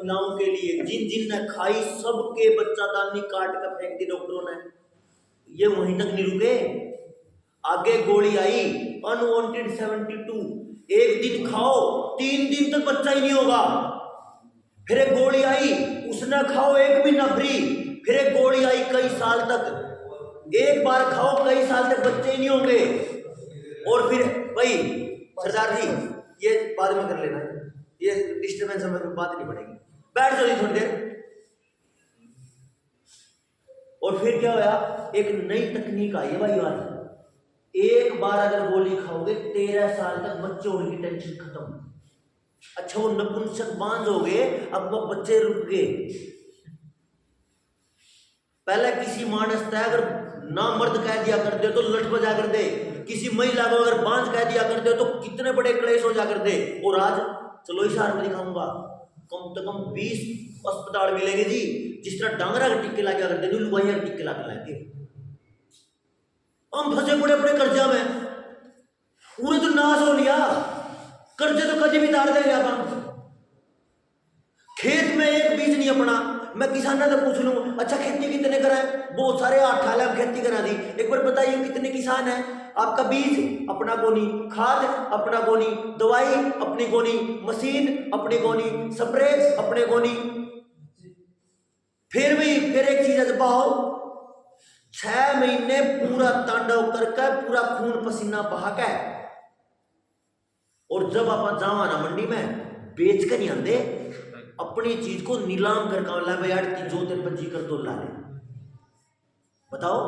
महिलाओं के लिए, जिन जिन ने खाई सबके बच्चादानी काट कर फेंक दी डॉक्टरों ने। ये वहीं तक नहीं रुके, आगे गोली आई अनवांटेड 72। एक दिन खाओ 3 दिन तक बच्चा ही नहीं होगा। फिर एक गोली आई, उसने खाओ 1 महीना फ्री। फिर एक गोली आई कई साल तक, एक बार खाओ कई साल तक बच्चे ही नहीं होंगे। और फिर भाई सरदार जी ये बाद में कर लेना, ये डिस्टर्बेंस हमें बात नहीं पड़ेगी, बैठ जाओ थोड़ी देर। और फिर क्या होया, एक नई तकनीक आई है भाई आज, एक बार अगर गोली खाओगे 13 साल तक बच्चे होने की टेंशन खत्म। अच्छा वो नपुंसक बांझ हो गए, अब वो बच्चे रुक गए। पहले किसी मानस तय अगर ना मर्द कह दिया करते तो लट बजा कर दे, किसी महिला को अगर बांझ कह दिया करते तो कितने बड़े क्लेश हो जा करते। और आज चलो इशार में दिखाऊंगा, कम से कम 20 अस्पताल मिलेंगे जी, जिस तरह डांगरा के टिक्के लगा करते लुगाइया के टिक्के लगा लाएंगे। हम फंसे पड़े अपने कर्जा में, पूरे तो नाश हो लिया, कर्जे तो कभी भी तार देंगे आप। खेत में एक बीज नहीं अपना, मैं किसानों से पूछ लूं अच्छा खेती कितने कराएं, बहुत सारे 8 साल हम खेती करा दी, एक बार बताइए कितने किसान हैं। आपका बीज अपना कोनी, खाद अपना कोनी, दवाई अपनी कोनी, मशीन अपनी कोनी, स्प्रे अपने कोनी। फिर एक चीज है, भाव 6 महीने पूरा तांडव करके पूरा खून पसीना बहा के, और जब आप जावा ना मंडी में बेच कर नहीं आते, अपनी चीज को नीलाम कर यार जो तेरे पंजी कर तो ला ले। बताओ,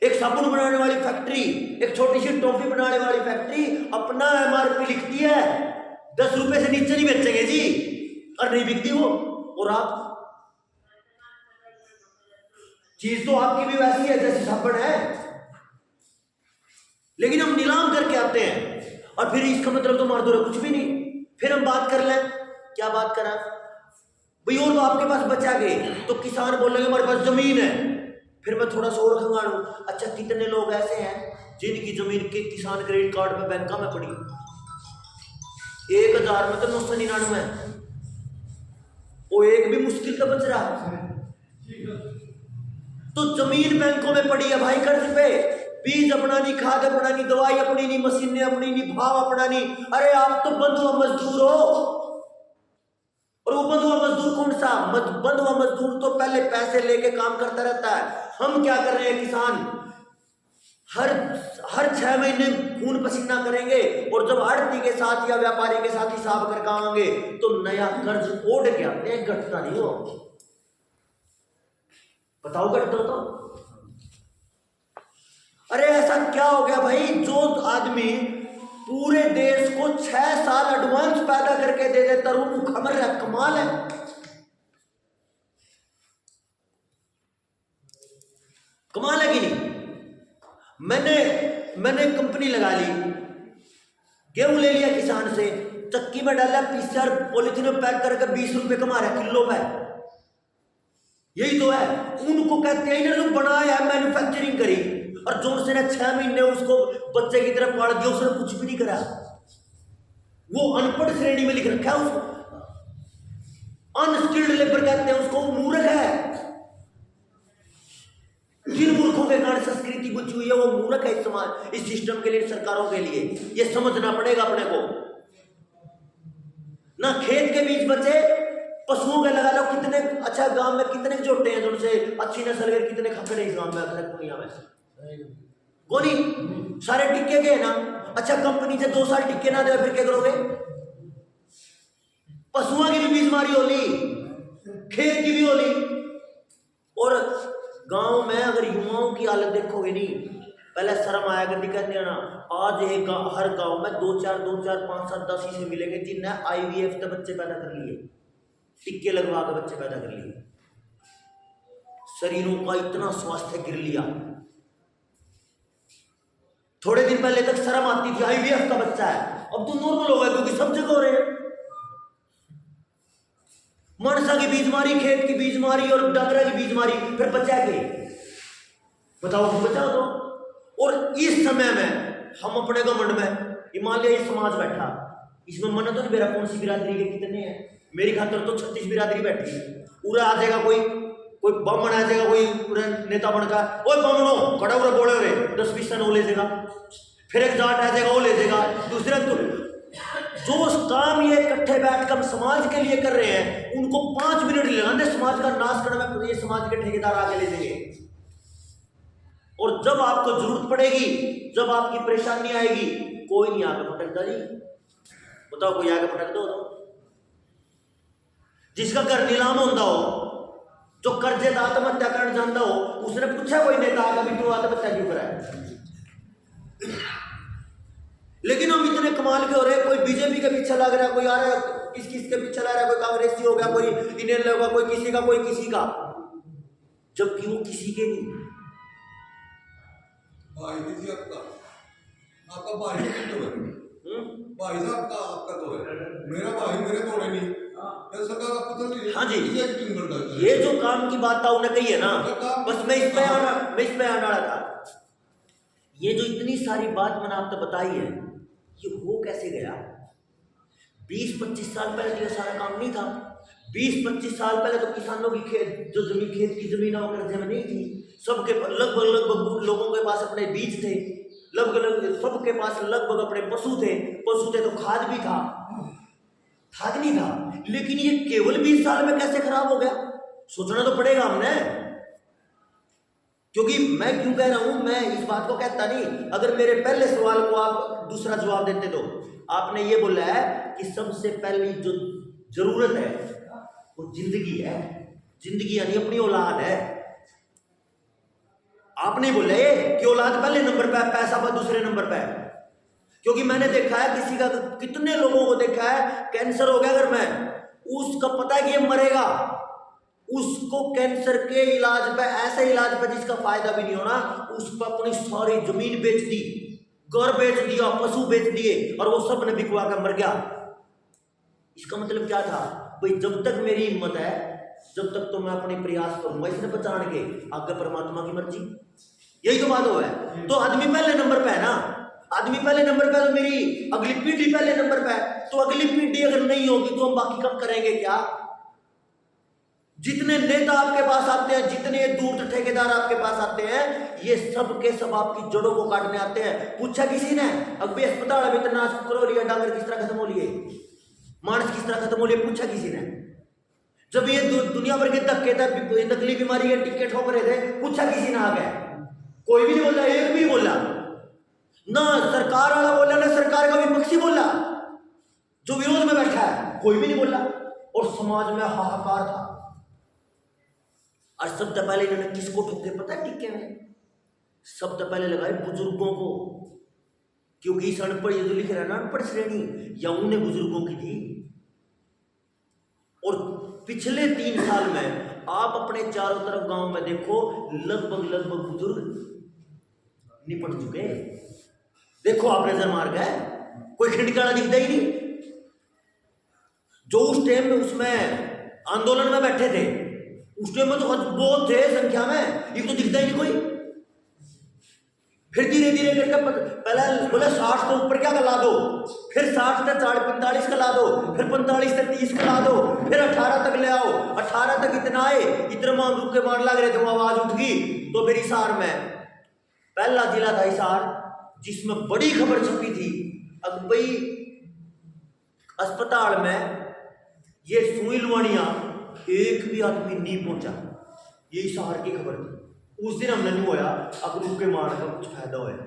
एक साबुन बनाने वाली फैक्ट्री, एक छोटी सी टॉफी बनाने वाली फैक्ट्री अपना MRP लिखती है, 10 रुपए से नीचे नहीं बेचेंगे जी, और नहीं बिकती वो। और आप चीज तो आपकी भी वैसी है जैसी साबुन है, लेकिन हम नीलाम करके आते हैं। और फिर इसका मतलब तो मार दो कुछ भी नहीं। फिर हम बात कर लें, क्या बात करा भाई, और आपके पास बचा गए तो किसान बोलेंगे हमारे पास जमीन है। फिर मैं थोड़ा सा और खंगालू, अच्छा कितने लोग ऐसे हैं जिनकी जमीन के किसान क्रेडिट कार्ड पे बैंक में पड़ी, 1000 में तो 999 है, वो एक भी मुश्किल का बच रहा। तो जमीन बैंकों में पड़ी है भाई कर्ज पे, बीज अपना नहीं, खाद अपना नहीं, दवाई अपनी नहीं, मशीनें अपनी नहीं, भाव अपना नहीं। अरे आप तो बंधुआ मजदूर हो। और वो बंधुआ मजदूर कौन सा? बंधुआ मजदूर तो पहले पैसे लेके काम करता रहता है। हम क्या कर रहे हैं, किसान हर 6 महीने खून पसीना करेंगे, और जब आड़ती के साथ या व्यापारी के साथ हिसाब करके आएंगे तो नया कर्ज ओढ़ के आते हैं, घटता नहीं हो। बताओ घटता हो तो? अरे ऐसा क्या हो गया भाई, जो आदमी पूरे देश को 6 साल एडवांस पैदा करके दे देता वो खबर है, कमाल है। कमाल है कि नहीं? मैंने कंपनी लगा ली, गेहूं ले लिया किसान से, चक्की में डाला, पीसर पॉलिथीन में पैक करके 20 रुपए कमा रहा है किलो पे। यही तो है, उनको कहते हैं इन्होंने बनाया, मैन्युफैक्चरिंग करी, और जोर से ने 6 महीने उसको बच्चे की तरफ पाल दिया, उसने कुछ भी नहीं करा। वो अनपढ़ श्रेणी में लिख रखा है उसको, अनस्किल्ड लेबर कहते हैं उसको, मूर्ख है। जिन मूर्खों के कारण संस्कृति बुझी हुई है वो मूर्ख है इस समाज, इस सिस्टम के लिए, सरकारों के लिए। ये समझना पड़ेगा अपने को। ना खेत के बीच बचे, पशुओं के लगा लो, कितने अच्छा गांव में कितने जोटे हैं जिनसे अच्छी नस्ल के, कितने खखड़े इस गांव में, दुनिया में कोनी सारे टिक्के गए ना। अच्छा कंपनी से 2 साल टिक्के ना दे फिर क्या करोगे? पशुओं की भी बीमारी होली, खेत की भी होली। और गांव में अगर युवाओं की हालत देखोगे नहीं, पहले शर्म आया करती, कहते हैं ना आज एक हर गांव में 2-4 5-7 10 ही से मिलेंगे जिनने IVF के बच्चे पैदा कर लिए, टिक्के लगवा के बच्चे पैदा कर लिए। शरीरों का इतना स्वास्थ्य गिर लिया। थोड़े दिन पहले तक शर्म आती थी, IVF का बच्चा है, अब तो नॉर्मल हो गया क्योंकि सब जगह हो रहे हैं। मनसा की बीमारी, खेत की बीमारी और डंगरा की बीमारी, फिर बचा के बताओ बचाओ तो। और इस समय में हम अपने घमंड में हिमालय समाज बैठा, इसमें मन तो नहीं मेरा कौन सी बिरादरी के कितने हैं, मेरी खातर तो 36 बिरादरी बैठी है। पूरा आ जाएगा कोई बम बना जाएगा, कोई पूरा नेता बनका, ओए बमनो खड़ा उरा बोले रे 10-20 सन वो ले जाएगा, फिर एक जाट आ जाएगा वो ले जाएगा, दूसरे तो जो काम ये इकट्ठे बैठ कर समाज के लिए कर रहे हैं उनको 5 मिनट लगाने समाज का नाश करने में, ये समाज के ठेकेदार आगे ले देंगे। और जब आपको जरूरत पड़ेगी, जब आपकी परेशानी आएगी, कोई नहीं आगे पटकता जी। बताओ कोई आगे पटक दो? जिसका घर नीलाम होता हो, जो कर्जे आत्महत्या करना जानता हो, उसने पूछा कोई नेता आगे भी तू आत्महत्या क्यों करा है? लेकिन हम इतने कमाल के हो रहे हैं, कोई बीजेपी के पीछे लग रहा है, कोई आ रहा है किस के पीछे लग रहा है, कोई कांग्रेसी हो गया, कोई इंडियन होगा, कोई किसी का, जबकि वो किसी के नहीं। भाई जी आपका भाई तो है, भाई साहब का आपका तो है, मेरा भाई मेरे तो है नहीं। सरकार आपको तो नहीं। हाँ जी, ये जो काम की बात था उन्हें कही है ना, बस मैं इस पे आने वाला था। ये जो इतनी सारी बात मैंने आपको बताई है, ये हो कैसे गया? 20-25 साल पहले तो ये सारा काम नहीं था। 20-25 साल पहले तो किसानों की खेत की जमीन और कर्जे में नहीं थी। सबके लगभग लोगों के पास अपने बीज थे, लगभग सबके पास लगभग अपने पशु थे तो खाद भी था, खाद नहीं था। लेकिन ये केवल 20 साल में कैसे खराब हो गया? सोचना तो पड़ेगा हमने। क्योंकि मैं क्यों कह रहा हूं, मैं इस बात को कहता नहीं। अगर मेरे पहले सवाल को आप दूसरा जवाब देते तो आपने ये बोला है कि सबसे पहली जो जरूरत है वो जिंदगी है, जिंदगी यानी अपनी औलाद है। आपने बोला ये कि औलाद पहले नंबर पे, पैसा पर दूसरे नंबर पे। क्योंकि मैंने देखा है किसी का, कितने लोगों को देखा है कैंसर हो गया अगर मैं, उसका पता है कि ये मरेगा, उसको कैंसर के इलाज पे, ऐसे इलाज पे जिसका फायदा भी नहीं होना, उस पर अपनी सारी जमीन बेच दी, घर बेच दिया, पशु बेच दिए, और वो सब ने बिकवा कर मर गया। इसका मतलब क्या था भाई? जब तक मेरी हिम्मत है, जब तक तो मैं अपने प्रयास करूंगा इसने बचाने के, आगे परमात्मा की मर्जी। यही तो बात हुआ है। तो आदमी पहले नंबर पे है ना, आदमी पहले नंबर पे, तो मेरी अगली पीढ़ी पहले नंबर पे है। तो अगली पीढ़ी अगर नहीं होगी तो हम बाकी कब करेंगे क्या? जितने नेता आपके पास आते हैं, जितने दूर ठेकेदार आपके पास आते हैं, ये सब के सब आपकी जड़ों को काटने आते हैं। पूछा किसी ने अभी अस्पताल में इतना करो लिया, डांगर किस तरह खत्म हो लिए, मानस किस तरह खत्म हो लिए? पूछा किसी ने? जब ये दुनिया भर के धक्के थे, नकली बीमारी के टिक्के ठोक रहे थे, पूछा किसी ने? आ गया कोई भी नहीं बोला, एक भी बोला ना। सरकार वाला बोला ना, सरकार का विपक्षी बोला, जो विरोध में बैठा है कोई भी नहीं बोला। और समाज में हाहाकार था। और सबसे पहले इन्होंने किसको ठोके पता है टिक्के में? सबसे पहले लगाए बुजुर्गों को, क्योंकि इस अनपढ़, ये जो लिख रहा है ना अनपढ़ श्रेणी, या उन्हें बुजुर्गों की थी। और पिछले 3 साल में आप अपने चारों तरफ गांव में देखो, लगभग बुजुर्ग निपट चुके। देखो आप नजर मार गए, कोई खिंडकाना दिखता ही नहीं। जो उस टाइम में उसमें आंदोलन में बैठे थे, उस टाइम में तो बहुत थे संख्या में, ये तो दिखता ही नहीं कोई। फिर धीरे धीरे करके पहले बोले 60 से ऊपर क्या ला दो, फिर 60 से 45 का ला दो, फिर 45 से 30 का ला दो, फिर 18 तक ले आओ। 18 तक इतना आए, इतने मान रुक के मार लग रहे थे, वो आवाज उठ गई। तो फिर हिसार में पहला जिला था हिसार, जिसमें बड़ी खबर छपी थी, अब भाई अस्पताल में ये सुई लुवानिया एक भी आदमी नहीं पहुंचा। ये हिसार की खबर थी। उस दिन हमने नहीं होया, अब रुक के मार का कुछ फायदा होया।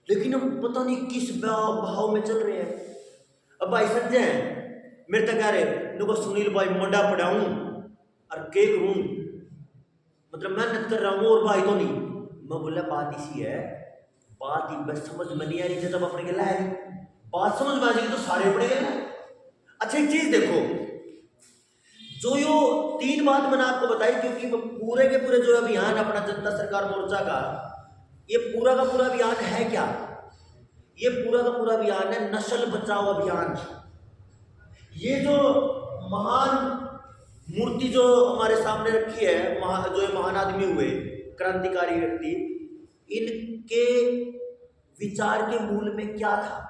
लेकिन हम पता नहीं किस भाव में चल रहे हैं। अब भाई संजय मेरे तक कह रहे देखो सुनील भाई मंडा पढ़ाऊं और के करूं, मतलब मेहनत कर रहा हूं और भाई तो नहीं। मैं बोला बात इसी है, बात ही बस समझ में नहीं आ रही थी तब अपने गला है, बात समझ में आ जाएगी तो सारे अपने गला। अच्छा एक चीज देखो, जो यो 3 बात मैंने आपको बताई, क्योंकि पूरे के पूरे जो अभियान अपना जनता सरकार मोर्चा का, ये पूरा का पूरा अभियान है क्या? ये पूरा का पूरा अभियान है नस्ल बचाओ अभियान। ये जो महान मूर्ति जो हमारे सामने रखी है, जो महान आदमी हुए, क्रांतिकारी व्यक्ति, इनके विचार के मूल में क्या था?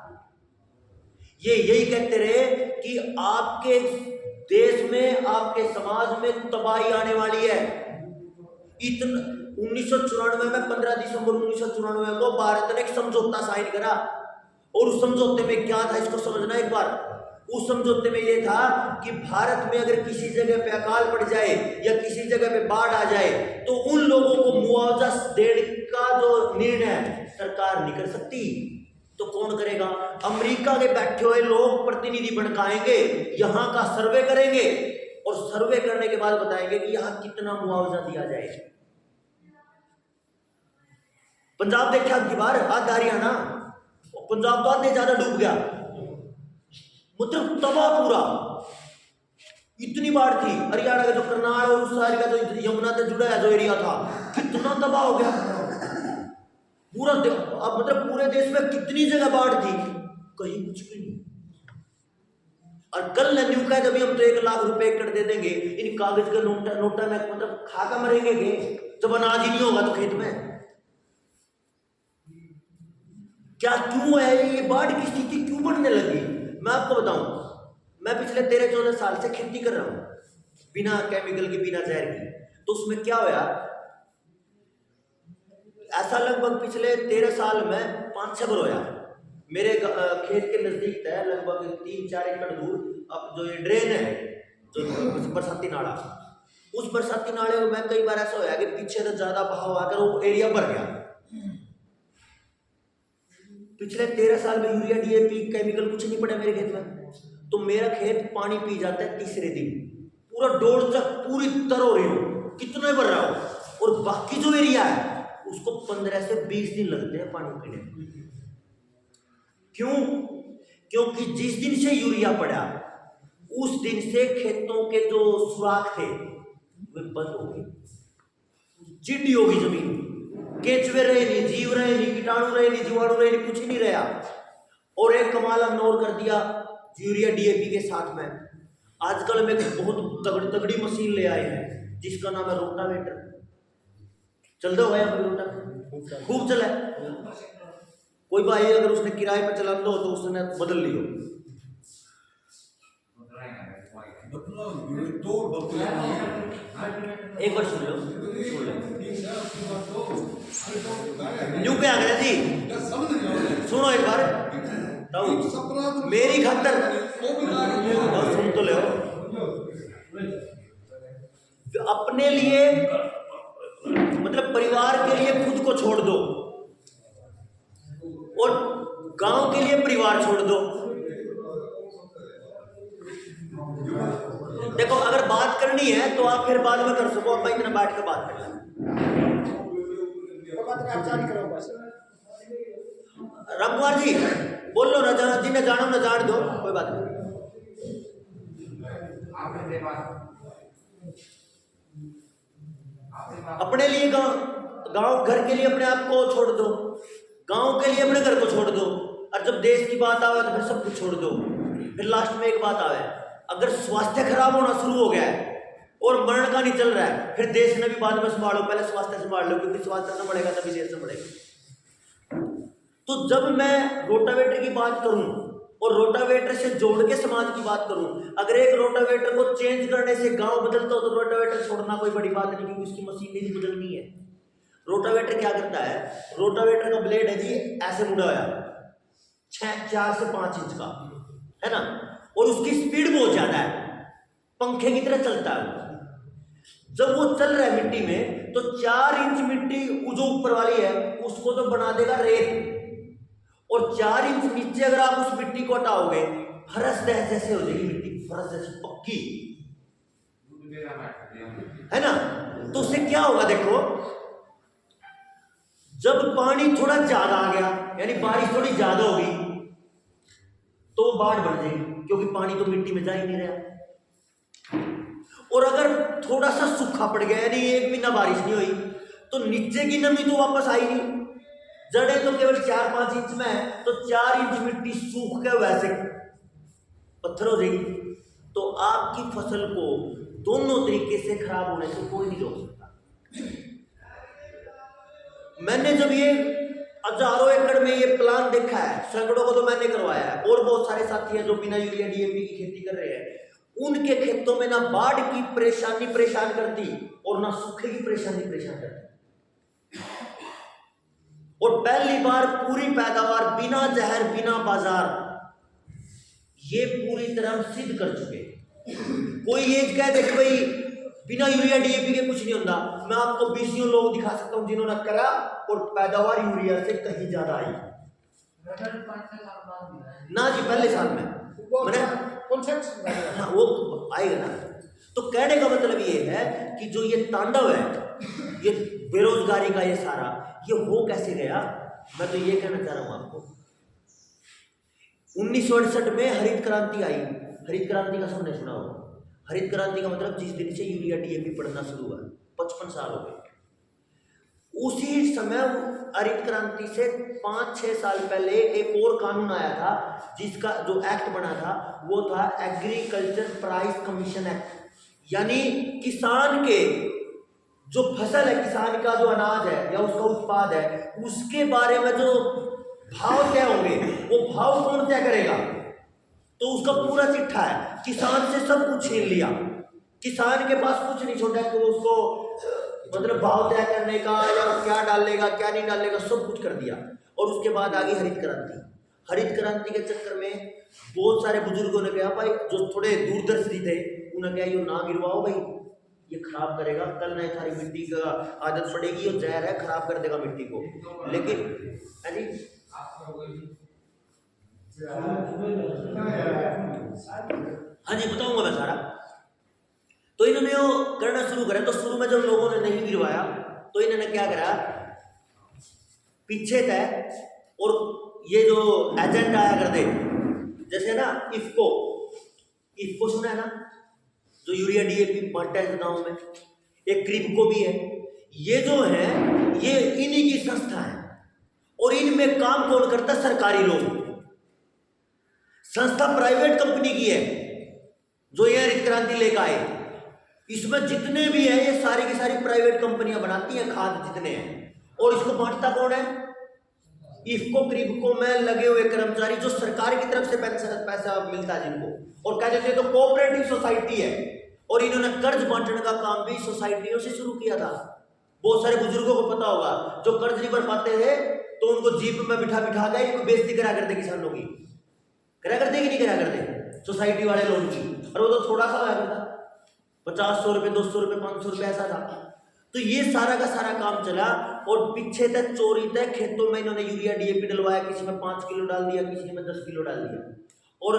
ये यही कहते रहे कि आपके देश में, आपके समाज में तबाही आने वाली है। इतना 1994 में 15 दिसंबर 1994 को भारत ने एक समझौता साइन करा, और उस समझौते में क्या था इसको समझना एक बार। उस समझौते में यह था कि भारत में अगर किसी जगह पे अकाल पड़ जाए या किसी जगह पे बाढ़ आ जाए तो उन लोगों को मुआवजा देने का जो निर्णय सरकार नहीं कर सकती, तो कौन करेगा? अमेरिका के बैठे हुए लोग प्रतिनिधि बनकाएंगे, यहाँ का सर्वे करेंगे, और सर्वे करने के बाद बताएंगे कि यहाँ कितना मुआवजा दिया जाए। पंजाब देखा आपकी बार, आधा हरियाणा, पंजाब तो आधे ज्यादा डूब गया, मतलब तबाह पूरा, इतनी बाढ़ थी। हरियाणा का जो करनाल और उस साइड का जो यमुना से जुड़ा है जो एरिया था, कितना तबाह हो गया पूरा। अब मतलब पूरे देश में कितनी जगह बाढ़ थी, कहीं कुछ भी नहीं। और कल न्यू का जब हम तो 1 लाख रुपए एकड़ दे देंगे, इन कागज के नोटा में मतलब खाका मरेंगे जब अनाज ही नहीं होगा तो खेत में। क्या क्यों है ये बाढ़ की स्थिति क्यों बढ़ने लगी? मैं आपको बताऊं, मैं पिछले 13-14 साल से खेती कर रहा हूं, बिना केमिकल की, बिना जहर की। तो उसमें क्या हुआ, ऐसा लगभग पिछले 13 साल में 5-6 बार होया। मेरे खेत के नजदीक है, लगभग 3-4 एकड़ दूर अब जो ये ड्रेन है, जो बरसाती नाला, उस बरसाती नाले में कई बार ऐसा होया कि पीछे से ज्यादा बहाव आकर वो एरिया भर गया। पिछले 13 साल में यूरिया, डीएपी, केमिकल कुछ नहीं पड़ा मेरे खेत में, तो मेरा खेत पानी पी जाता है तीसरे दिन, पूरा डोर तक पूरी तरह हो रही हो, कितना भर रहा हो, और बाकी जो एरिया है उसको 15 से 20 दिन लगते हैं पानी पीने में। क्यों? क्योंकि जिस दिन से यूरिया पड़ा उस दिन से खेतों के जो सुराख थे वे बंद हो गए, चिड़ी होगी जमीन, केचुए रहे नहीं, जीव रहे नहीं, कीटाणु रहे नहीं, जीवाणु रहे नहीं, कुछ नहीं रहा। और एक कमाल हमने और कर दिया यूरिया डीएपी के साथ में। आजकल में बहुत तगड़ी मशीन ले आए हैं जिसका नाम है रोटावेटर। चलते हो गया रोटावेटर, खूब चला है। कोई भाई अगर उसने किराए पर चला दो तो उसने बदल लियो। एक बार सुन लो, न्यू क्या करें जी, सुनो एक बार, मेरी खातर सुन तो ले, अपने लिए मतलब परिवार के लिए खुद को छोड़ दो और गांव के लिए परिवार छोड़ दो। देखो अगर बात करनी है तो आप फिर बाद में कर सको, आप इतना बैठ कर बात कर लें। रामकुमार जी बोल लो ना, जाना जिन्हें जानो ना जान दो, कोई बात नहीं। अपने लिए गांव घर के लिए अपने आप को छोड़ दो, गांव के लिए अपने घर को छोड़ दो, और जब देश की बात आवे तो फिर सब कुछ छोड़ दो। फिर लास्ट में एक बात आवे, अगर स्वास्थ्य खराब होना शुरू हो गया है और मरण का नहीं चल रहा है, फिर देश ने भी बाद में संभालो, पहले स्वास्थ्य संभाल लो, क्योंकि स्वास्थ्य न बढ़ेगा तभी देश बढ़ेगा। तो जब मैं रोटावेटर की बात करूं और रोटावेटर से जोड़ के समाज की बात करूं, अगर एक रोटावेटर को चेंज करने से गांव बदलता हो तो रोटावेटर छोड़ना कोई बड़ी बात नहीं, क्योंकि उसकी मशीन नहीं बदलनी है। रोटावेटर क्या करता है, रोटावेटर का ब्लेड है जी ऐसे मुड़ा हुआ 4 से 5 इंच का है ना, और उसकी स्पीड बहुत ज्यादा है, पंखे की तरह चलता है। जब वो चल रहा है मिट्टी में तो 4 इंच मिट्टी जो ऊपर वाली है उसको तो बना देगा रेत, और 4 इंच नीचे अगर आप उस मिट्टी को हटाओगे फरस जैसे हो जाएगी मिट्टी, फरस जैसी पक्की है ना। तो उससे क्या होगा, देखो जब पानी थोड़ा ज्यादा आ गया यानी बारिश थोड़ी ज्यादा होगी तो बाढ़ बढ़ जाएगी, क्योंकि पानी तो मिट्टी में जा ही नहीं रहा। और अगर थोड़ा सा सूखा पड़ गया यानी 1 महीना बारिश नहीं हुई तो नीचे की नमी तो वापस आई नहीं, जड़ें तो केवल 4-5 इंच में है, तो 4 इंच मिट्टी सूख के वैसे पत्थर हो जाएगी। तो आपकी फसल को दोनों तरीके से खराब होने से कोई नहीं रोक सकता। मैंने जब ये हजारों एकड़ में ये प्लान देखा है, सैकड़ों को तो मैंने करवाया है, और बहुत सारे साथी हैं जो बिना यूरिया डीएपी की खेती कर रहे हैं। उनके खेतों में ना बाढ़ की परेशानी परेशान करती और ना सूखे की परेशानी परेशान करती, और पहली बार पूरी पैदावार बिना जहर बिना बाजार, ये पूरी तरह सिद्ध कर चुके। कोई ये कह दे कि भाई बिना यूरिया डीएपी के कुछ नहीं होता, मैं आपको 20 लोग दिखा सकता हूं जिन्होंने करा और पैदावार यूरिया से कहीं ज्यादा आई ना जी, पहले साल में मैंने हाँ, वो आएगा ना। तो कहने का मतलब ये है कि जो ये तांडव है, ये बेरोजगारी का, ये सारा ये हो कैसे गया। मैं तो ये कहना चाह रहा हूं आपको, 1968 में हरित क्रांति आई। हरित क्रांति का सबने सुना होगा। हरित क्रांति का मतलब जिस दिन से यूरिया डीएपी पड़ना शुरू हुआ, 55 साल हो गए। उसी समय हरित क्रांति से 5-6 साल पहले एक और कानून आया था, जिसका जो एक्ट बना था वो था एग्रीकल्चर प्राइस कमीशन एक्ट। यानी किसान के जो फसल है, किसान का जो अनाज है या उसका उत्पाद है, उसके बारे में जो भाव तय होंगे, वो भाव कौन तय करेगा। तो उसका पूरा चिट्ठा है, किसान से सब कुछ छीन लिया, किसान के पास कुछ नहीं छोड़ा कि उसको मतलब भाव तय करने का या क्या डालेगा क्या नहीं डालेगा, सब कुछ कर दिया। और उसके बाद आ गई हरित क्रांति। हरित क्रांति के चक्कर में बहुत सारे बुजुर्गों ने कहा, भाई जो थोड़े दूरदर्शी थे, उन्होंने कहा ये ना गिरवाओ भाई, ये खराब करेगा, कल नहीं सारी मिट्टी का आदत पड़ेगी और जहर है, खराब कर देगा मिट्टी को। लेकिन हाँ जी बताऊंगा मैं सारा। तो इन्होंने वो करना शुरू करा। तो शुरू में जब लोगों ने नहीं गिरवाया तो इन्होंने क्या करा, पीछे तय, और ये जो एजेंट आया करते, जैसे ना इफको सुना है ना, जो यूरिया डीएपी बांटता है गाँव में, एक क्रिबको भी है। ये जो है ये इन्हीं की संस्था है, और इनमें काम कौन करता है, सरकारी लोग। संस्था प्राइवेट कंपनी की है जो ये हरित क्रांति लेकर आए। इसमें जितने भी है ये सारी की सारी प्राइवेट कंपनियां बनाती हैं, खाद जितने हैं। और इसको बांटता कौन है, इफको क्रिबको में लगे हुए कर्मचारी, जो सरकार की तरफ से पैसा मिलता है जिनको, और कह देते तो कोऑपरेटिव सोसाइटी है। और इन्होंने कर्ज बांटने का काम भी सोसाइटियों से शुरू किया था। बहुत सारे बुजुर्गों को पता होगा, जो कर्ज नहीं भर पाते थे तो उनको जीप में बिठा बिठा के इनको बेइज्जती करा करते, किसानों की करा करते कि नहीं करा करते, सोसाइटी वाले लोगों की। और वो तो थोड़ा सा होया था, 50-100 रुपये, 200 रुपये, 500 रुपये ऐसा था। तो ये सारा का सारा काम चला, और पीछे तक चोरी तक खेतों में इन्होंने यूरिया डीएपी डलवाया, किसी में 5 किलो डाल दिया, किसी में 10 किलो डाल दिया। और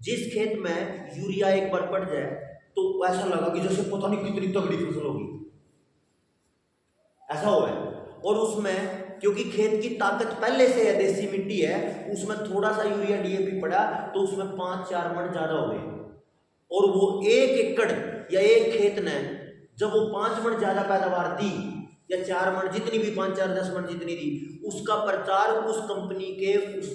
जिस खेत में यूरिया एक बार पड़ जाए तो ऐसा लगा कि जैसे पता नहीं कितनी तगड़ी फसल होगी, ऐसा हुआ है। और उसमें क्योंकि खेत की ताकत पहले से है, देसी मिट्टी है, उसमें थोड़ा सा यूरिया डीएपी पड़ा तो उसमें 5-4 मन ज्यादा हो गए। और वो 1 एकड़ या एक खेत ने जब वो 5 मन ज्यादा पैदावार दी, या 4 मन, जितनी भी 5-4-10 मन जितनी दी, उसका प्रचार उस कंपनी के उस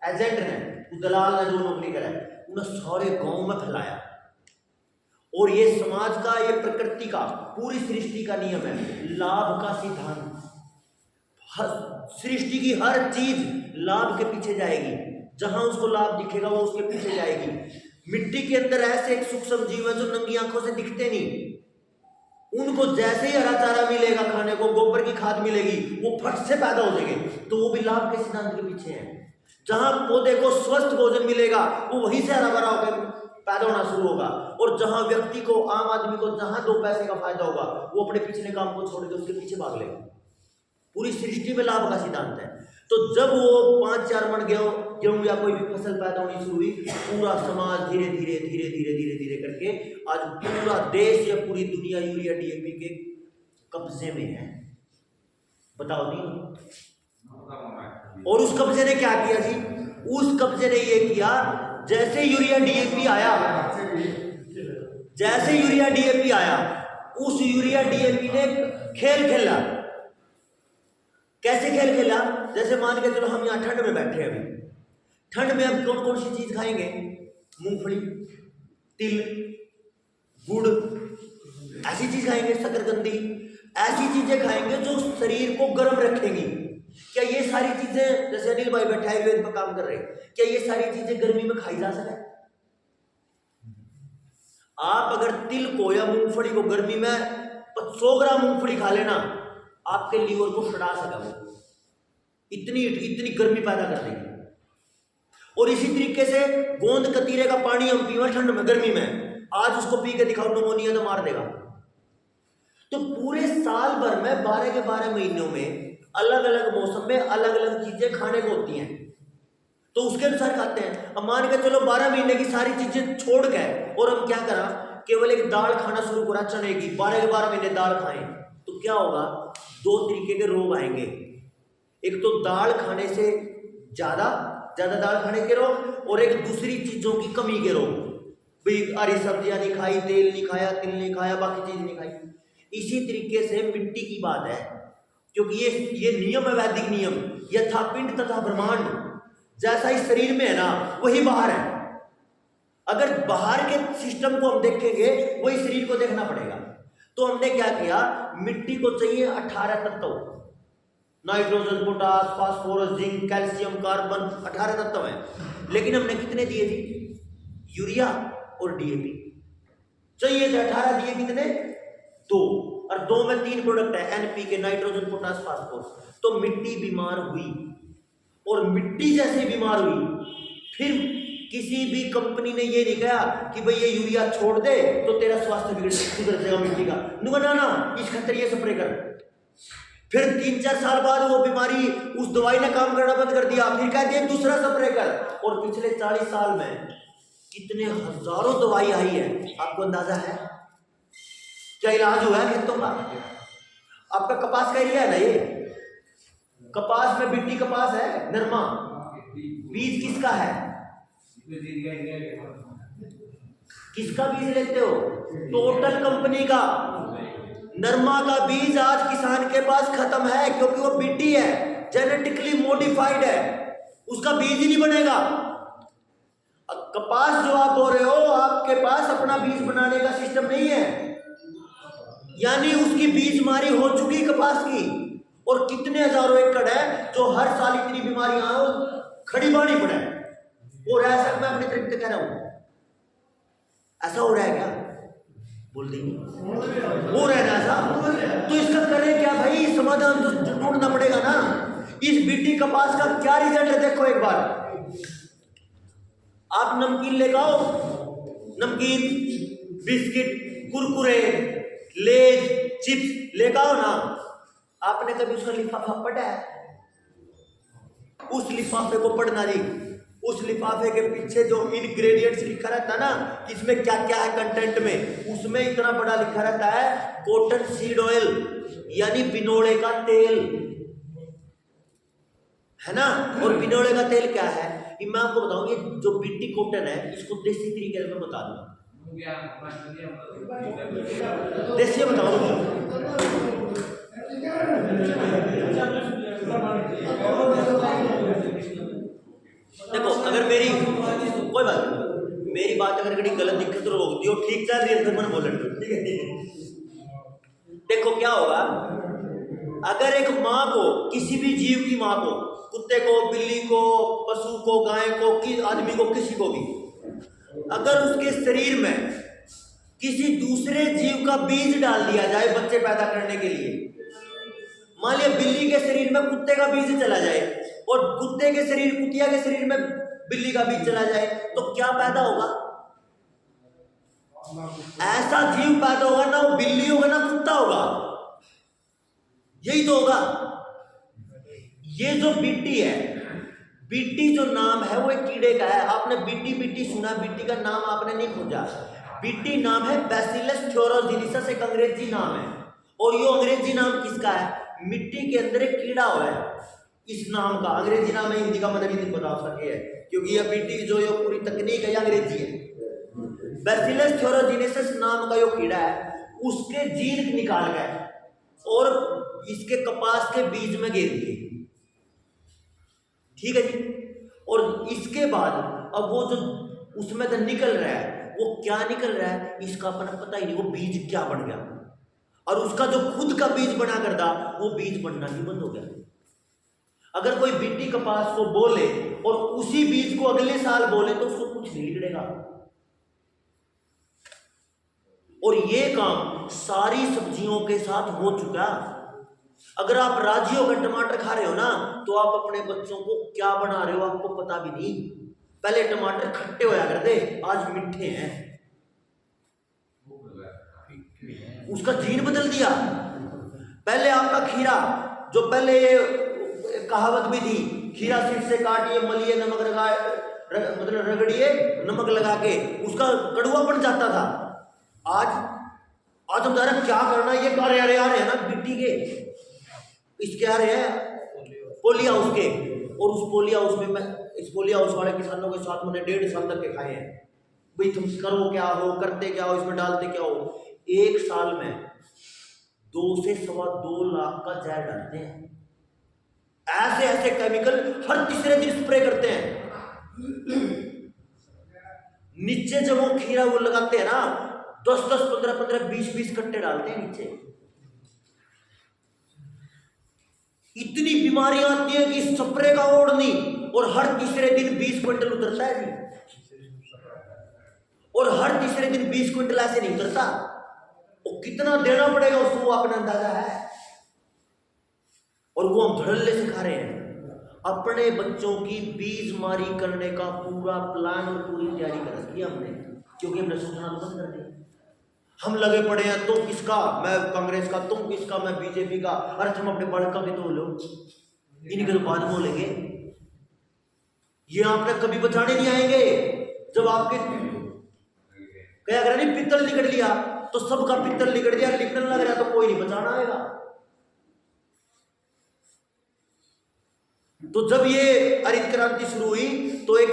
एजेंट ने, उस दलाल ने जो नौकरी करा, उन्हें सारे गांव में फैलाया। और ये समाज का, ये प्रकृति का, पूरी सृष्टि का नियम है, लाभ का सिद्धांत। सृष्टि की हर चीज लाभ के पीछे जाएगी, जहां उसको लाभ दिखेगा वो उसके पीछे जाएगी। मिट्टी के अंदर ऐसे एक सूक्ष्म जीव है जो नंगी आंखों से दिखते नहीं, उनको जैसे ही हरा चारा मिलेगा खाने को, गोबर की खाद मिलेगी, वो फट से पैदा हो जाएंगे। तो वो भी लाभ के सिद्धांत के पीछे है। जहां पौधे को स्वस्थ भोजन मिलेगा वो वहीं से हरा भरा होकर पैदा होना शुरू होगा। और जहां व्यक्ति को, आम आदमी को जहां 2 पैसे का फायदा होगा, वो अपने पिछले काम को छोड़ के उसके पीछे भाग लेगा। पूरी सृष्टि में लाभ का सिद्धांत है। तो जब वो 5-4 मन गेहूं या कोई भी फसल पैदा होनी शुरू हुई, पूरा समाज धीरे धीरे करके आज पूरा देश या पूरी दुनिया यूरिया डीएपी के कब्जे में है। बताओ नहीं। और उस कब्जे ने क्या किया जी, उस कब्जे ने ये किया, जैसे यूरिया डीएपी आया, उस यूरिया डीएपी ने खेल खेला। कैसे खेल खेला, जैसे मान के चलो हम यहाँ ठंड में बैठे हैं, अभी ठंड में हम कौन कौन सी चीज खाएंगे, मूंगफली, तिल, गुड़, ऐसी चीज खाएंगे, शकरकंदी, ऐसी चीजें खाएंगे जो शरीर को गर्म रखेंगी। क्या ये सारी चीजें, जैसे अनिल भाई बैठे आयुर्वेद पर काम कर रहे हैं, क्या ये सारी चीजें गर्मी में खाई जा सके? आप अगर तिल को या मूंगफली को गर्मी में 100 ग्राम मूंगफली खा लेना, आपके लीवर को सड़ा सका वो, इतनी इतनी गर्मी पैदा कर देगी। और इसी तरीके से गोंद कतीरे का पानी हम पीवा ठंड में, गर्मी में, आज उसको पी के दिखाओ निमोनिया तो मार देगा। तो पूरे साल भर में 12 के 12 महीनों में अलग अलग मौसम में अलग अलग चीजें खाने को होती हैं, तो उसके अनुसार खाते हैं। अब मान के चलो 12 महीने की सारी चीजें छोड़ गए और हम क्या करा, केवल एक दाल खाना शुरू करा चने की, 12 के 12 महीने दाल खाएं, तो क्या होगा, 2 तरीके के रोग आएंगे। एक तो दाल खाने से ज्यादा दाल खाने के रोग, और एक दूसरी चीजों की कमी के रोग, भाई हरी सब्जियां नहीं खाई, तेल नहीं खाया, तिल नहीं खाया, बाकी चीज नहीं खाई। इसी तरीके से मिट्टी की बात है, क्योंकि ये नियम है, वैदिक नियम, यथा पिंड तथा ब्रह्मांड, जैसा इस शरीर में है ना वही बाहर है। अगर बाहर के सिस्टम को हम देखेंगे वही शरीर को देखना पड़ेगा। तो हमने क्या किया, मिट्टी को चाहिए 18 तत्व, nitrogen, potash, phosphorus, zinc, calcium, carbon, 18 तत्व हैं। लेकिन हमने कितने दिए थी, यूरिया और डीएपी चाहिए थे 18, दिए कितने, 2, और 2 में 3 प्रोडक्ट है, एनपीके, नाइट्रोजन, पोटास, फास्फोरस। तो मिट्टी बीमार हुई, और मिट्टी जैसे बीमार हुई, फिर किसी भी कंपनी ने ये नहीं कहा कि भाई ये यूरिया छोड़ दे तो तेरा स्वास्थ्य सुधर जाएगा मिट्टी का, ना, इस खतर ये स्प्रे कर। फिर 3-4 साल बाद वो बीमारी, उस दवाई ने काम करना बंद कर दिया, फिर कह दिया दूसरा स्प्रे कर। और पिछले 40 साल में कितने हजारों दवाई आई है, आपको अंदाजा है? क्या इलाज हुआ है खेतों का? आपका कपास का एरिया है ना, ये कपास में बिट्टी कपास है, नरमा, बीज किसका है? किसका बीज लेते हो? टोटल कंपनी का। नरमा का बीज आज किसान के पास खत्म है, क्योंकि वो बिट्टी है, जेनेटिकली मॉडिफाइड है, उसका बीज ही नहीं बनेगा। कपास जो आप बोल रहे हो, आपके पास अपना बीज बनाने का सिस्टम नहीं है, यानी उसकी बीज मारी हो चुकी कपास की। और कितने हजारों एकड़ है जो हर साल इतनी बीमारियां खड़ी बानी पड़े, और ऐसा मैं अपनी तरफ से कह रहा हूं, ऐसा हो रहा है क्या? बोल देंगे हो रहा है ना ऐसा? तो इसका करें क्या भाई, समाधान तो ढूंढना पड़ेगा ना। इस बिट्टी कपास का क्या रिजल्ट है, देखो एक बार। आप नमकीन लेकर आओ, नमकीन, बिस्किट, कुरकुरे, लेज, चिप्स लेकर आओ ना, आपने कभी उसका लिफाफा पढ़ा है? उस लिफाफे को पढ़ना जी, उस लिफाफे के पीछे जो इंग्रेडिएंट्स लिखा रहता है ना, इसमें क्या क्या है कंटेंट में, उसमें इतना बड़ा लिखा रहता है कॉटन सीड ऑयल, यानी बिनोड़े का तेल है ना। और बिनोड़े का तेल क्या है, मैं आपको बताऊं, ये जो बिट्टी कॉटन है, इसको देसी तरीके से मैं बता दूंगा, देसी बताऊंगा। देखो, अगर मेरी कोई बात, मेरी बात अगर कहीं गलत दिखे तो रोक दियो, ठीक चल रही है तो मैंने बोला ठीक है। देखो क्या होगा, अगर एक माँ को, किसी भी जीव की माँ को, कुत्ते को, बिल्ली को, पशु को, गाय को, आदमी को, किसी को भी, अगर उसके शरीर में किसी दूसरे जीव का बीज डाल दिया जाए बच्चे पैदा करने के लिए, मान लिया बिल्ली के शरीर में कुत्ते का बीज चला जाए, और कुत्ते के शरीर, कुतिया के शरीर में बिल्ली का बीज चला जाए, तो क्या पैदा होगा? ऐसा जीव पैदा होगा, ना वो बिल्ली होगा ना कुत्ता होगा, यही तो होगा। ये जो बिट्टी है, बिट्टी जो नाम है वो एक कीड़े का है। आपने बिट्टी बिट्टी सुना, बिट्टी का नाम आपने नहीं खोजा। बिट्टी नाम है बैसिलस थ्योरोजिनिसस, एक अंग्रेजी नाम है। और ये अंग्रेजी नाम किसका है? मिट्टी के अंदर एक कीड़ा हुआ है, इस नाम का अंग्रेजी नाम है, हिंदी का मतलब नहीं बता सके है, क्योंकि ये बिट्टी जो ये पूरी तकनीक है, अंग्रेजी है। बैसिलस थ्योरोजिनिसस नाम का जो कीड़ा है, उसके जीन निकाल गए और इसके कपास के बीज में गिर दिए, ठीक है जी। और इसके बाद अब वो जो उसमें से निकल रहा है, वो क्या निकल रहा है इसका अपना पता ही नहीं, वो बीज क्या बन गया, और उसका जो खुद का बीज बना करता वो बीज बनना ही बंद हो गया। अगर कोई बीटी कपास को बोले और उसी बीज को अगले साल बोले तो उसको कुछ नहीं बिगड़ेगा। और ये काम सारी सब्जियों के साथ हो चुका। अगर आप राजी होकर टमाटर खा रहे हो ना, तो आप अपने बच्चों को क्या बना रहे हो आपको पता भी नहीं। पहले टमाटर खट्टे होया करते, आज मिठे हैं। उसका जीन बदल दिया। पहले आपका खीरा, जो पहले ये कहावत भी थी, खीरा सिर से काटिए, मलिए, नमक लगा, मतलब रगड़िए नमक लगा के, उसका कड़वा पड़ जाता था। आज हम जा रहे क्या करना, ये आ रहे हैं ना बिट्टी के, इसके आ रहे हैं पोली हाउस के, और उस पोली हाउस में मैं इस पोली हाउस वाले किसानों के साथ मैंने 1.5 साल तक के खाए हैं। भाई तुम करो क्या हो, करते क्या हो, इसमें डालते क्या हो। एक साल में 2 से 2.25 लाख का जहर डालते हैं। ऐसे ऐसे केमिकल हर तीसरे दिन स्प्रे करते हैं। नीचे जब वो खीरा वो लगाते हैं ना, 10-10, 15-15, 20-20 कट्टे डालते हैं नीचे। इतनी बीमारियां आती है कि स्प्रे का ओढ़ नहीं, और हर तीसरे दिन 20 क्विंटल उतरता है जी। और हर तीसरे दिन 20 क्विंटल ऐसे नहीं उतरता, वो कितना देना पड़ेगा उसको, वो अपना अंदाजा है। और वो हम धड़ल्ले से खा रहे हैं। अपने बच्चों की बीजमारी करने का पूरा प्लान और पूरी तैयारी कर रखी है हमने, क्योंकि हमने सोचना तो बंद कर दिया। हम लगे पड़े हैं, तुम किसका, मैं कांग्रेस का, तुम किसका, मैं बीजेपी का। अरे तुम अपने बड़ का भी तो लो, इनके तो बाद बोलेंगे। ये आपने कभी बचाने नहीं आएंगे। जब आपके क्या करें, नहीं पित्तल निकल लिया तो सबका पित्तल निकल गया, लिखने लग रहा तो कोई नहीं बचाना आएगा। तो जब ये हरित क्रांति शुरू हुई तो एक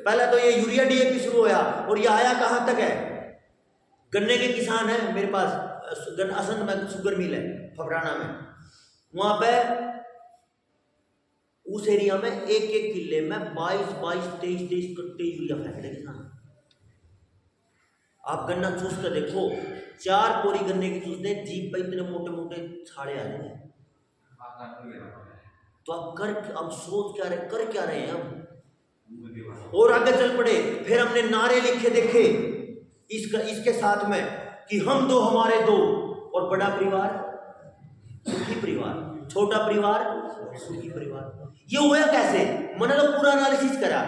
पहले तो ये यूरिया डीएपी शुरू होया, और ये आया कहां तक है। गन्ने के किसान है मेरे पास, असंध में शुगर मिल है फबराना में, वहां पे उस एरिया में एक किले में 22-23 कट्टे यूरिया फेंक रहे किसान। आप गन्ना चूस कर देखो, 4 पोरी गन्ने की चूसते जीप पे इतने मोटे मोटे छाड़े आ जाएंगे। तो आप सोच क्या रहे, कर क्या रहे हैं हम। और आगे चल पड़े, फिर हमने नारे लिखे देखे इसके साथ में कि हम 2 हमारे 2, और बड़ा परिवार सुखी परिवार, छोटा परिवार सुखी परिवार। ये हुआ कैसे, मैंने तो पूरा एनालिसिस करा।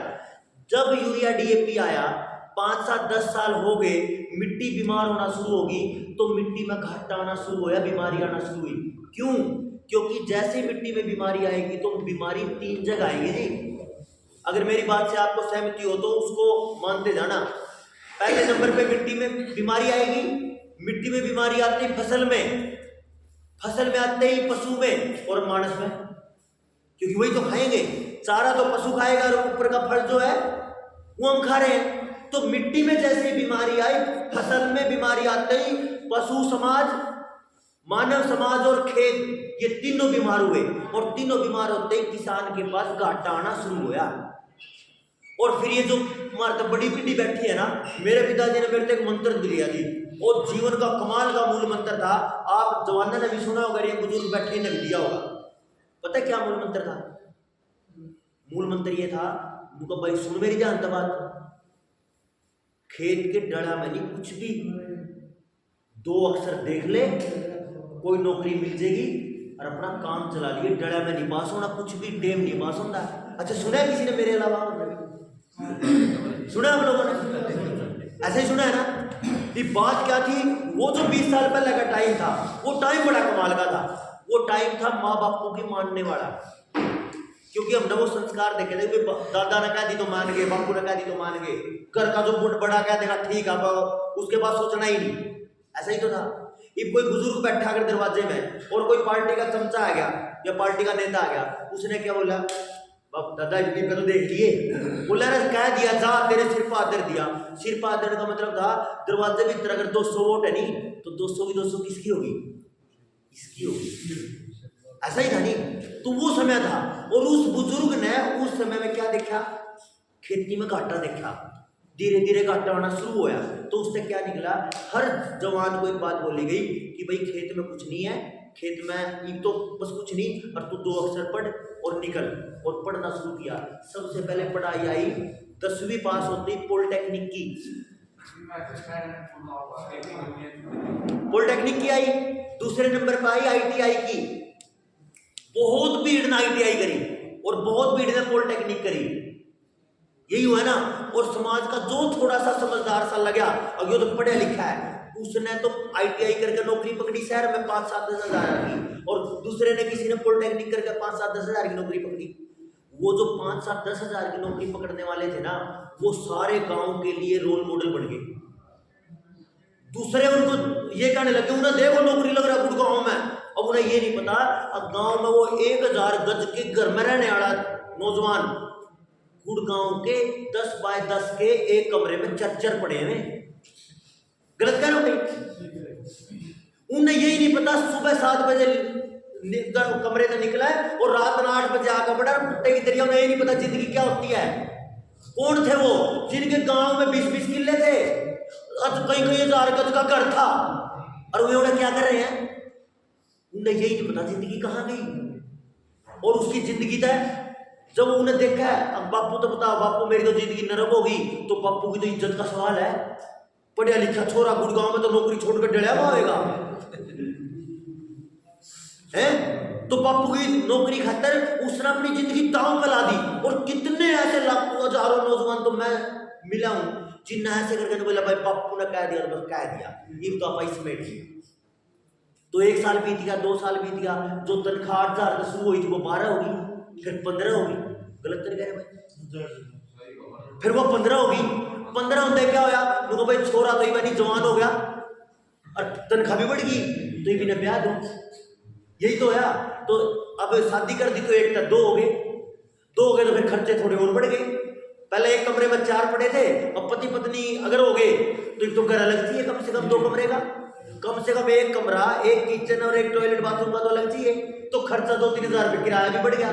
जब यूरिया डीएपी आया, 5-7-10 साल हो गए, मिट्टी बीमार होना शुरू होगी, तो मिट्टी में घाटा आना शुरू होया, बीमारी आना शुरू हुई। क्यों? क्योंकि जैसे मिट्टी में बीमारी आएगी तो बीमारी 3 जगह आएगी जी। अगर मेरी बात से आपको सहमति हो तो उसको मानते जाना। पहले नंबर पे मिट्टी में बीमारी आएगी। मिट्टी में बीमारी आती है फसल में आते ही पशु में और मानस में, क्योंकि वही तो खाएंगे। चारा तो पशु खाएगा और ऊपर का फल जो है वो हम खा रहे हैं। तो मिट्टी में जैसे बीमारी आई, फसल में बीमारी आते ही पशु समाज, मानव समाज और खेत, ये तीनों बीमार हुए। और तीनों बीमार होते ही किसान के पास घाटा आना शुरू हुआ। और फिर ये जो हमारे बड़ी पीढ़ी बैठी है ना, मेरे पिताजी ने मेरे को एक मंत्र दिया जी, और जीवन का कमाल का मूल मंत्र था। आप जवानों ने भी सुना होगा, ये बुजुर्ग बैठे ने भी दिया होगा। पता है क्या मूल मंत्र था? मूल मंत्र ये था, उनको भाई सुन मेरी जानता बात, खेत के डड़ा में नहीं कुछ भी, 2 अक्षर देख ले, कोई नौकरी मिल जाएगी और अपना काम चला लिए। डड़ा में नहीं पास होना, कुछ भी टेम नहीं पास होता। अच्छा सुना है किसी ने मेरे अलावा? सुना आप लोगों ने? ऐसे ही सुना है ना? ये बात क्या थी? वो जो 20 साल पहले का टाइम था, वो टाइम बड़ा कमाल का था। वो टाइम था माँ बापों की मानने वाला, क्योंकि हमने वो संस्कार देखे थे। दादा ने कह दी तो मान गए, बापू ने कह दी तो मान गए। घर का जो बुढ़ बड़ा कह देगा ठीक है, उसके बाद सोचना ही नहीं। ऐसा ही तो था। ये कोई बुजुर्ग बैठा अगर दरवाजे में और कोई पार्टी का चमचा आ गया या पार्टी का नेता आ गया, उसने क्या बोला? दादा इतनी का तो देख लिए, बोला कह दिया जा, तेरे सिर पर आदर दिया। सिर पर आदर का मतलब था दरवाजे में अगर 200 वोट है नहीं तो 200 की 200 किसकी होगी? इसकी होगी। ऐसा ही था नहीं? तो वो समय था। और उस बुजुर्ग ने उस समय में क्या देखा? खेती में घाटा देखा। धीरे धीरे घाटा आना शुरू हुआ। तो उससे क्या निकला? हर जवान को एक बात बोली गई कि भाई खेत में कुछ नहीं है, खेत में एक तो बस कुछ नहीं, और तू 2 अक्षर पढ़, और निकल, और पढ़ना शुरू किया। सबसे पहले पढ़ाई आई 10वीं पास होती पॉलिटेक्निक की, पॉलिटेक्निक की आई। दूसरे नंबर पर आई ITI की। बहुत भीड़ ने ITI करी और बहुत भीड़ ने पॉलिटेक्निक करी। यही हुआ ना। और समाज का जो थोड़ा सा समझदार सा लगा, अब ये तो पढ़ा लिखा है, उसने तो ITI करके नौकरी पकड़ी शहर में 5-7-10 हजार की, और दूसरे ने किसी ने पॉलिटेक्निक करके 5-7-10 हजार की नौकरी पकड़ी। वो जो 5-7-10 हजार की नौकरी पकड़ने वाले थे ना, वो सारे गांव के लिए रोल मॉडल बन गए। दूसरे उनको ये कहने लगे, उन्हें देखो नौकरी लग रहा है गुड़गांव में। अब उन्हें ये नहीं पता, अब गांव में वो 1000 गज के घर में रहने वाला नौजवान गुड़गांव के 10 बाय 10 के एक कमरे में चर्चर पड़े हुए। गलत कह रहा हूं भाई? उन्हें यही नहीं पता सुबह 7 बजे कमरे से निकला है और रात 8 बजे आकर पड़ा पुट्टे की तरिया। उन्हें यही नहीं पता जिंदगी क्या होती है। कौन थे वो जिनके गांव में 20-20 किले थे, कहीं 1000 गज का घर था, और वे उन्हें क्या कर रहे हैं? उन्हें यही नहीं पता जिंदगी कहां गई। और उसकी जिंदगी तय जब उन्हें देखा है, अब बापू तो बताओ, बापू मेरी तो जिंदगी नरक होगी, तो बापू की तो इज्जत का सवाल है। पढ़ा लिखा छोरा गुड़गांव में तो नौकरी छोड़कर डलिया आएगा है। तो बापू की नौकरी खातर उसने अपनी जिंदगी दांव पे ला दी। और कितने ऐसे लाखों हजारों नौजवान तो मैं मिला हूं जिन्हें ऐसे करके बोला भाई बापू ने कह दिया, बस कह दिया, ये तो आप इसमें तो 1 साल बीत गया, 2 साल बीत गया, जो तनख्वाह 8,000 से शुरू हुई थी वो 12 होगी, फिर 15 होगी। गलत तो नहीं कह रहे भाई? फिर वो 15 होगी। 15 होते क्या होया? देखो भाई छोरा तो ही जवान हो गया और तनख्वाह भी बढ़ गई, तो ये ब्याह दो, यही तो होया। तो अब शादी कर दी तो 1 था 2 हो गए, 2 हो गए तो फिर खर्चे थोड़े और बढ़ गए। पहले एक कमरे में 4 पड़े थे, अब पति पत्नी अगर हो गए तो एक तो घर अलग चाहिए, कम से कम 2 कमरे का, कम से कम 1 कमरा, 1 किचन और 1 टॉयलेट बाथरूम का तो अलग चाहिए। तो खर्चा 2-3 हजार रुपये किराया भी बढ़ गया,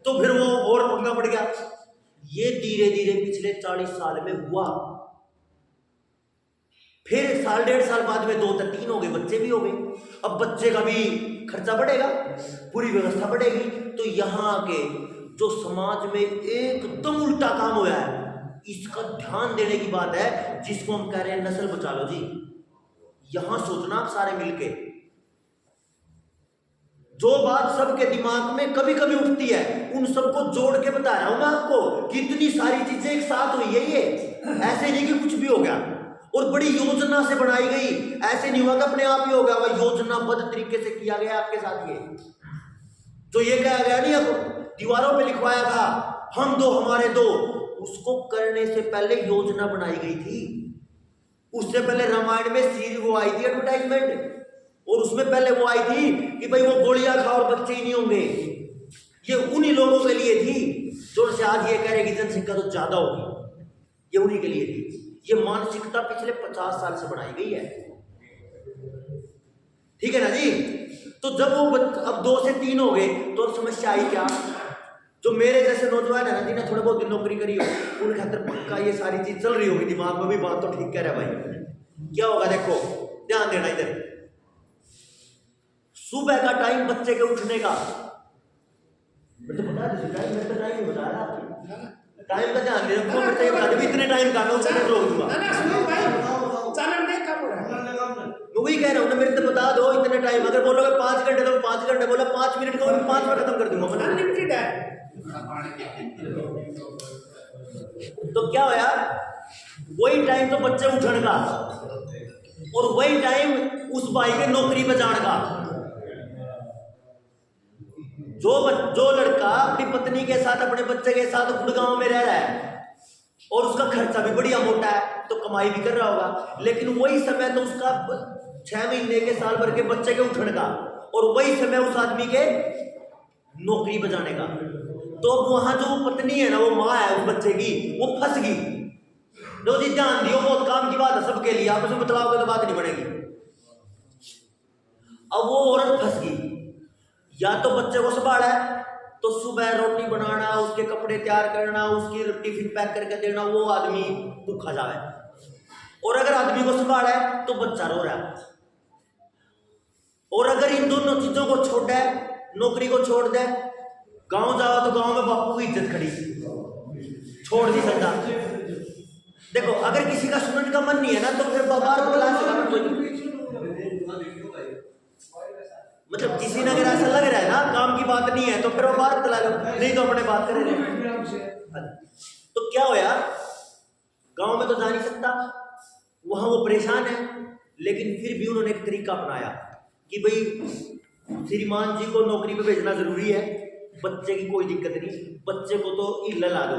तो फिर वो और पंगा बढ़ गया। ये धीरे धीरे पिछले 40 साल में हुआ। फिर 1.5 साल बाद में 2 से 3 हो गए, बच्चे भी हो गए। अब बच्चे का भी खर्चा बढ़ेगा, पूरी व्यवस्था बढ़ेगी। तो यहाँ के जो समाज में एकदम उल्टा काम हुआ है, इसका ध्यान देने की बात है, जिसको हम कह रहे हैं नस्ल बचा लो जी। यहां सोचना आप सारे मिलके, जो बात सबके दिमाग में कभी कभी उठती है उन सबको जोड़ के बता रहा हूं मैं आपको कि इतनी सारी चीजें एक साथ हुई है। ये ऐसे नहीं कि कुछ भी हो गया, और बड़ी योजना से बनाई गई। ऐसे नहीं हुआ कि अपने आप ही हो गया, वह योजनाबद्ध तरीके से किया गया आपके साथ। ये जो ये कहा गया नहीं, अब दीवारों पे लिखवाया था हम 2 हमारे 2, उसको करने से पहले योजना बनाई गई थी। उससे पहले रामायण में सीरी वो आई थी एडवर्टाइजमेंट, और उसमें पहले वो आई थी कि भाई वो गोलियां खाओ और बच्चे ही नहीं होंगे। ये उन्हीं लोगों के लिए थी जो से आज ये कह रहे कि जनसंख्या तो ज्यादा होगी, ये उन्हीं के लिए थी। ये मानसिकता पिछले 50 साल से बनाई गई है, ठीक है ना जी। तो जब वो अब 2 से 3 हो गए तो समस्या आई क्या? जो मेरे जैसे नौजवान है ना, जिन्हें थोड़ा बहुत दिन नौकरी करी हो, उनके खातर पक्का ये सारी चीज चल रही होगी दिमाग में भी। बात तो ठीक कह रहा है भाई। क्या होगा देखो, ध्यान देना इधर। सुबह का टाइम बच्चे के उठने का, मैं तो बता दे टाइम, मैं तो टाइम नहीं बता रहा, टाइम का ध्यान दे रखो। मैं तो बता दे इतने टाइम का मैं उसमें रोक दूंगा। ना सुनो भाई, चलन नहीं कब हो रहा है? मैं वही कह रहा हूँ ना, मेरे तो बता दो इतने टाइम। अगर बोलोगे 5 घंटे तो 5 घंटे, बोला 5 मिनट का 5 में खत्म कर दूंगा मैं। अनलिमिटेड है। तो क्या हो यार, वही टाइम तो बच्चे उठने का, और वही टाइम उस भाई के नौकरी पे जाने का। जो लड़का अपनी पत्नी के साथ, अपने बच्चे के साथ गुड़गांव में रह रहा है और उसका खर्चा भी बढ़िया मोटा है, तो कमाई भी कर रहा होगा, लेकिन वही समय तो उसका 6 महीने के, साल भर के बच्चे के उठने का, और वही समय उस आदमी के नौकरी पे जाने का। तो अब वहां जो पत्नी है ना, वो माँ है उस बच्चे की, वो फंस गई। लो जी ध्यान दियो, बहुत काम की बात है सबके लिए, आपस में बतलाओगे तो बात नहीं बनेगी। अब वो औरत फंस गई, या तो बच्चे को संभाला है, तो सुबह रोटी बनाना, उसके कपड़े तैयार करना, उसकी टिफिन पैक करके देना, वो आदमी भूखा जावे। और अगर आदमी को संभाला है तो बच्चा रो रहा है। और अगर इन दोनों चीजों को छोड़ दे, नौकरी को छोड़ दे, गांव जाओ तो गांव में बापू की इज्जत खड़ी, छोड़ नहीं सकता। देखो अगर किसी का सुनने का मन नहीं है ना तो फिर बाहर बुला सकता कोई, मतलब किसी ने अगर ऐसा लग रहा है ना काम की बात नहीं है तो फिर वो बाहर बुला लो, नहीं तो अपने बात करे रहे। तो क्या हो यार, गांव में तो जा नहीं सकता, वहां वो परेशान है, लेकिन फिर भी उन्होंने एक तरीका अपनाया कि भाई श्रीमान जी को नौकरी पे भेजना जरूरी है, बच्चे की कोई दिक्कत नहीं, बच्चे को तो इल्ला ला दो।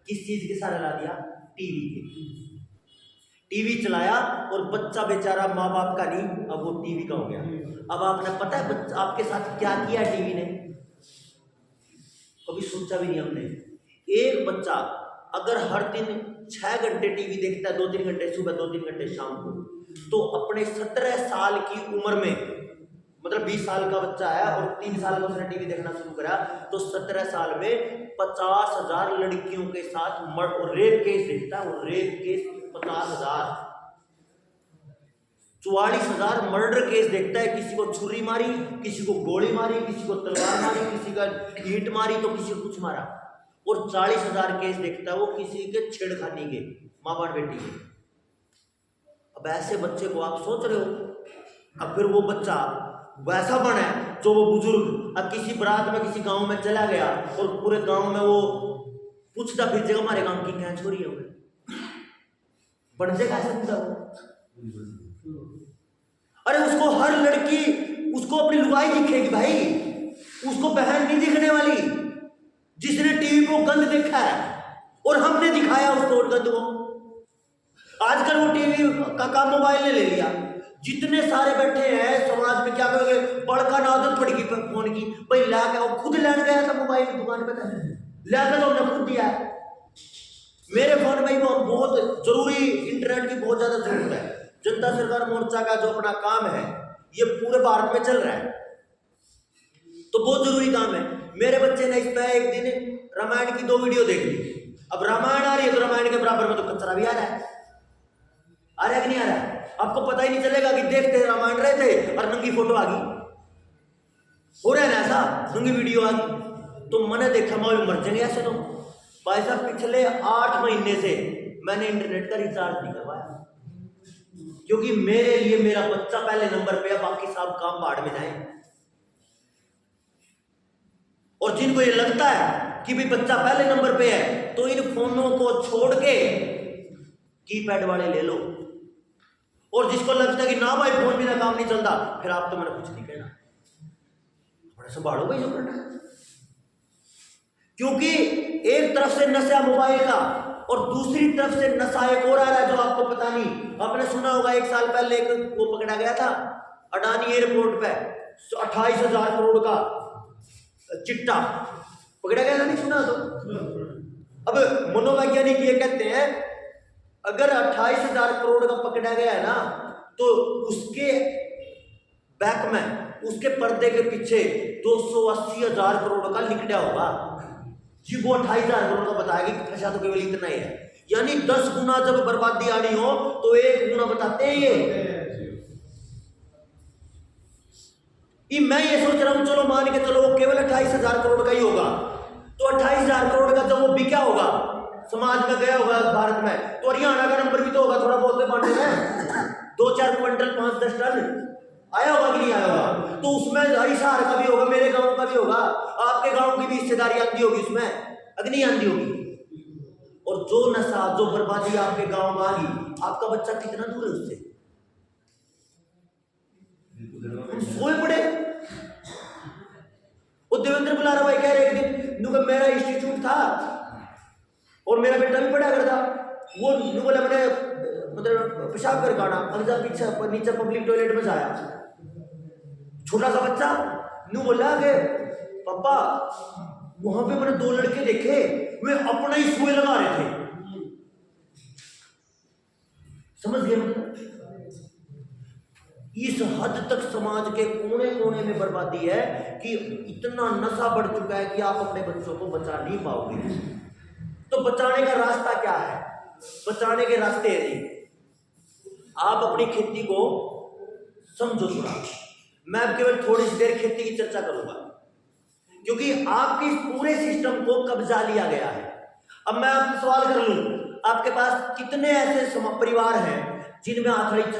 किस चीज के सहारे ला दिया? टीवी के। टीवी चलाया और बच्चा बेचारा माँ बाप का नहीं, अब वो टीवी का हो गया। अब आपने पता है बच्चा आपके साथ क्या किया टीवी ने? कभी सोचा भी नहीं हमने। एक बच्चा अगर हर दिन 6 घंटे टीवी देखता है, 2-3 घंटे सुबह, 2-3 घंटे शाम को, तो अपने 17 साल की उम्र में, मतलब 20 साल का बच्चा है और 3 साल का उसने टीवी देखना शुरू करा, तो 17 साल में 50,000 लड़कियों के साथ रेप केस देखता है। और रेप केस 50,000, 44,000 मर्डर केस देखता है। किसी को छुरी मारी, किसी को गोली मारी, किसी को तलवार मारी, किसी का ईंट मारी तो किसी को कुछ मारा। और 40,000 केस देखता है वो किसी के छेड़खानी के, माँ बाप बेटी के। अब ऐसे बच्चे को आप सोच रहे हो, अब फिर वो बच्चा वैसा बना है जो वो बुजुर्ग अब किसी बारात में किसी गांव में चला गया और पूरे गांव में वो पूछता फिर जगह हमारे गांव की क्या छोरी है, बन जाएगा ऐसा पूरा। अरे उसको हर लड़की उसको अपनी लुगाई दिखेगी भाई, उसको बहन नहीं दिखने वाली जिसने टीवी को गंद देखा है और हमने दिखाया उसको गंद को। आजकल वो टीवी का काम मोबाइल ने ले लिया। जितने सारे बैठे हैं समाज में, क्या करोगे, बड़का ना आदत पड़ गई फोन की, भाई ला के वो खुद लेने गया था मोबाइल की दुकान पे, लाकर तो हमने खुद दिया है। मेरे फोन में बहुत जरूरी इंटरनेट की बहुत ज्यादा जरूरत है। जनता सरकार मोर्चा का जो अपना काम है ये पूरे भारत में चल रहा है, तो बहुत जरूरी काम है। मेरे बच्चे ने इस पे एक दिन रामायण की 2 वीडियो देख ली। अब रामायण आ रही है तो रामायण के बराबर में तो कचरा भी आ रहा है कि नहीं आ रहा है? आपको पता ही नहीं चलेगा कि देखते रामायण रहे थे और नंगी फोटो आ गई, हो रहा है ना ऐसा, नंगी वीडियो आ गई। तो मैंने देखा मैं मर जाएंगे ऐसे। तो भाई साहब पिछले 8 महीने से मैंने इंटरनेट का रिचार्ज नहीं करवाया, क्योंकि मेरे लिए मेरा बच्चा पहले नंबर पे है, बाकी सब काम बाढ़ में जाए। और जिनको ये लगता है कि भाई बच्चा पहले नंबर पे है तो इन फोनों को छोड़ के कीपैड वाले ले लो। और जिसको लगता है कि ना भाई फोन बिना काम नहीं चलता, फिर आप तो मैंने कुछ नहीं कहना, थोड़ा संभालो भाई जो करना है। क्योंकि एक तरफ से नशा मोबाइल का और दूसरी तरफ से नशा एक और आ रहा है जो आपको पता नहीं। आपने सुना होगा 1 साल पहले एक वो पकड़ा गया था अडानी एयरपोर्ट पे, 28,000 करोड़ का चिट्टा पकड़ा गया था, नहीं सुना? तो अब मनोवैज्ञानिक ये कहते हैं अगर 28,000 करोड़ का पकड़ा गया है ना, तो उसके बैक में, उसके पर्दे के पीछे 280,000 करोड़ का लिखड़ा होगा। जी वो 28,000 करोड़ का बताएगा कि फंसा तो केवल इतना ही है। यानी 10 गुना जब बर्बादी आनी हो तो 1 गुना बताते हैं ये मैं ये सोच रहा हूं, चलो मान के चलो वो केवल 28,000 करोड़ का ही होगा, तो 28,000 करोड़ का जब वो बिका होगा, समाज में गया होगा भारत में, तो हरियाणा का नंबर भी तो होगा थोड़ा बहुत बांटे में, 2-4 क्विंटल 5-10 टन आया होगा कि नहीं आया होगा? तो उसमें हिसार का भी होगा, मेरे गांव का भी होगा, आपके गांव की भी हिस्सेदारी आती होगी उसमें, अगर नहीं आती होगी। और जो नशा जो बर्बादी आपके गांव में आ गई, आपका बच्चा कितना दूर है उससे? सोए पड़े। वो देवेंद्र बुलारा भाई कह रहे एक दिन मेरा इंस्टीट्यूट था और मेरा बेटा भी पढ़ा करता, वो बोला मैंने मतलब पेशाब कर गाना अंदर पीछे नीचे पब्लिक टॉयलेट में जाया, छोटा सा बच्चा नू बोला कि पापा वहां पे मैंने 2 लड़के देखे, वे अपना ही सुई लगा रहे थे। समझ गए? मतलब इस हद तक समाज के कोने कोने में बर्बादी है कि इतना नशा बढ़ चुका है कि आप अपने बच्चों को बचा नहीं पाओगे। तो बचाने का रास्ता क्या है? बचाने के रास्ते हैं, आप अपनी खेती को समझो थोड़ा। मैं अब केवल थोड़ी सी देर खेती की चर्चा करूंगा क्योंकि आपके इस पूरे सिस्टम को कब्जा लिया गया है। अब मैं आपसे सवाल कर लूं, आपके पास कितने ऐसे परिवार हैं जिनमें आंतरिक